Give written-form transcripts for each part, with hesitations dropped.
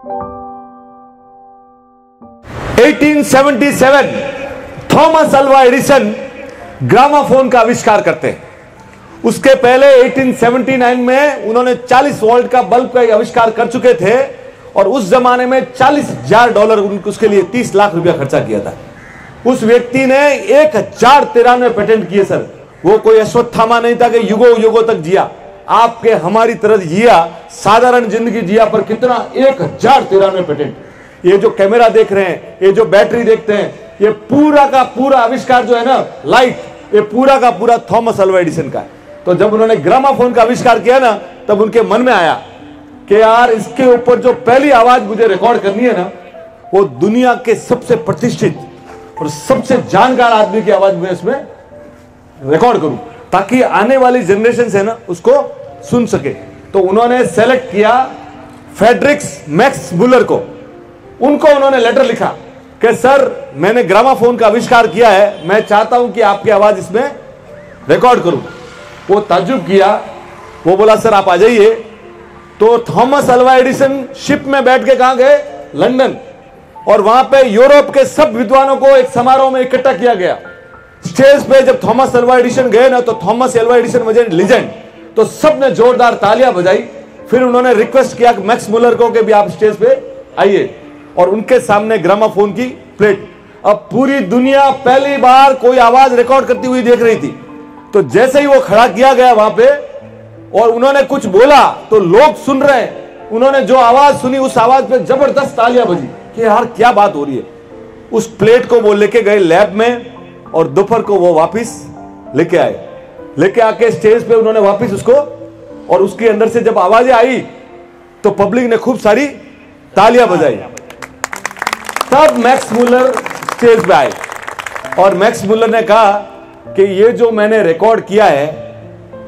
1877 Thomas Alva Edison gramophone का आविष्कार करते हैं। उसके पहले 1879 में उन्होंने 40 वोल्ट का बल्ब का आविष्कार कर चुके थे और उस जमाने में $40,000 उसके लिए 30 लाख रुपया खर्चा किया था। उस व्यक्ति ने 1093 पेटेंट किए सर। वो कोई अश्वत्थामा नहीं था कि युगों युगों तक जिया, आपके हमारी तरह जिया, साधारण जिंदगी जिया, पर कितना 1093 पेटेंट। ये जो कैमरा देख रहे हैं, ये जो बैटरी देखते हैं, ये पूरा का पूरा आविष्कार जो है ना, लाइट, ये पूरा का पूरा थॉमस अल्वा एडिसन का है। तो जब उन्होंने ग्रामाफोन का आविष्कार किया ना, तब उनके मन में आया कि यार इसके ऊपर जो पहली आवाज मुझे रिकॉर्ड करनी है ना, वो दुनिया के सबसे प्रतिष्ठित और सबसे जानकार आदमी की आवाज में इसमें रिकॉर्ड करूं, ताकि आने वाली जनरेशन से ना उसको सुन सके। तो उन्होंने सेलेक्ट किया फ्रेडरिक्स मैक्स मुलर को। उनको उन्होंने लेटर लिखा कि सर मैंने ग्रामाफोन का आविष्कार किया है, मैं चाहता हूं कि आपकी आवाज इसमें रिकॉर्ड करूं। वो ताज्जुब किया, वो बोला सर आप आ जाइए। तो थॉमस अल्वा एडिसन शिप में बैठ के कहां गए? लंदन। और वहां पे यूरोप के सब विद्वानों को एक समारोह में इकट्ठा किया गया। स्टेज पे जब थॉमस अल्वा एडिसन गए ना, तो Thomas Alva Edison was legend, तो सबने जोरदार तालियां बजाई। फिर उन्होंने रिक्वेस्ट किया मैक्स मुलर को कि भी आप स्टेज पे आइए, और उनके सामने ग्रामाफोन की प्लेट। अब पूरी दुनिया पहली बार कोई आवाज रिकॉर्ड करती हुई देख रही थी। तो जैसे ही वो खड़ा किया गया वहां पे और उन्होंने कुछ बोला तो लोग सुन रहे हैं। उन्होंने जो आवाज सुनी, उस आवाज पे जबरदस्त तालियां बजी कि यार क्या बात हो रही है। उस प्लेट को वो लेके गए लैब में और दोपहर को वो वापस लेके आए। लेके आके स्टेज पे उन्होंने वापस उसको, और उसके अंदर से जब आवाजें आई तो पब्लिक ने खूब सारी तालियां बजाई। तब मैक्स मुलर स्टेज पे आए और मैक्स मुलर ने कहा कि ये जो मैंने रिकॉर्ड किया है,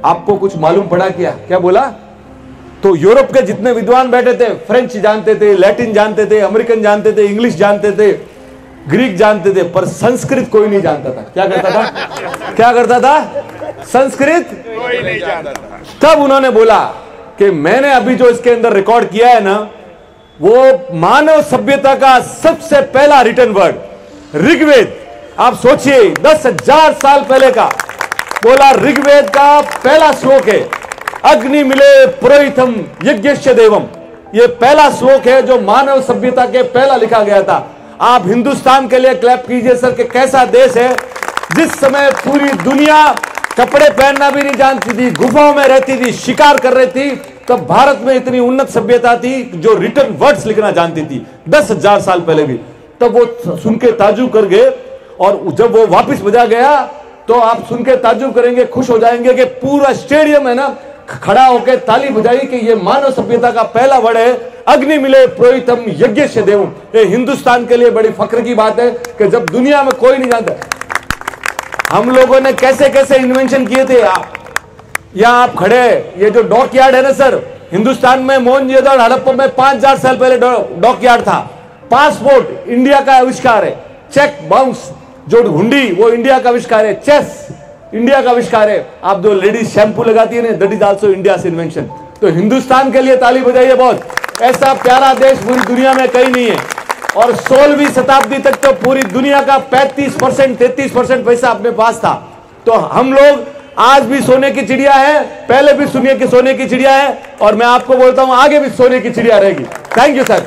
आपको कुछ मालूम पड़ा क्या? क्या बोला? तो यूरोप के जितने विद्वान बैठे थे, फ्रेंच जानते थे, लैटिन जानते थे, अमेरिकन जानते थे, इंग्लिश जानते थे, ग्रीक जानते थे, पर संस्कृत कोई नहीं जानता था। क्या करता था? क्या करता था? संस्कृत कोई नहीं जानता था। तब उन्होंने बोला कि मैंने अभी जो इसके अंदर रिकॉर्ड किया है ना, वो मानव सभ्यता का सबसे पहला रिटन वर्ड ऋग्वेद। आप सोचिए 10,000 साल पहले का बोला, ऋग्वेद का पहला श्लोक है, अग्नि मिले पुरोहितम यज्ञस्य देवम। ये पहला श्लोक है जो मानव सभ्यता के पहला लिखा गया था। आप हिंदुस्तान के लिए क्लैप कीजिए सर कि कैसा देश है। जिस समय पूरी दुनिया कपड़े पहनना भी नहीं जानती थी, गुफाओं में रहती थी, शिकार कर रही थी, तब भारत में इतनी उन्नत सभ्यता थी जो रिटन वर्ड्स लिखना जानती थी 10,000 साल पहले भी। तब वो सुन के ताज्जुब कर गए, और जब वो वापस बजा गया तो आप सुन के ताज्जुब करेंगे, खुश हो जाएंगे कि पूरा स्टेडियम है ना खड़ा होकर ताली बजाई कि ये मानव सभ्यता का पहला वर्ड है, अग्नि मिले पुरोहितम यज्ञस्य देवम। ये हिंदुस्तान के लिए बड़ी फख्र की बात है कि जब दुनिया में कोई नहीं जानता। हम लोगों ने कैसे कैसे इन्वेंशन किए थे। यहां आप खड़े, ये जो डॉक यार्ड है ना सर, हिंदुस्तान में मोहनजोदड़ो हड़प्पा में 5,000 साल पहले डॉक यार्ड था। पासपोर्ट इंडिया का आविष्कार है। चेक बाउंस जो हुंडी, वो इंडिया का आविष्कार है। चेस इंडिया का आविष्कार है। आप जो लेडीज शैम्पू लगाती है ना, that is also India's invention. तो हिंदुस्तान के लिए ताली बजाइए बहुत। ऐसा प्यारा देश पूरी दुनिया में कहीं नहीं है। और 16वीं शताब्दी तक तो पूरी दुनिया का 35% 33% पैसा अपने पास था। तो हम लोग आज भी सोने की चिड़िया है, पहले भी सुनिए कि सोने की चिड़िया है, और मैं आपको बोलता हूं आगे भी सोने की चिड़िया रहेगी। Thank you sir.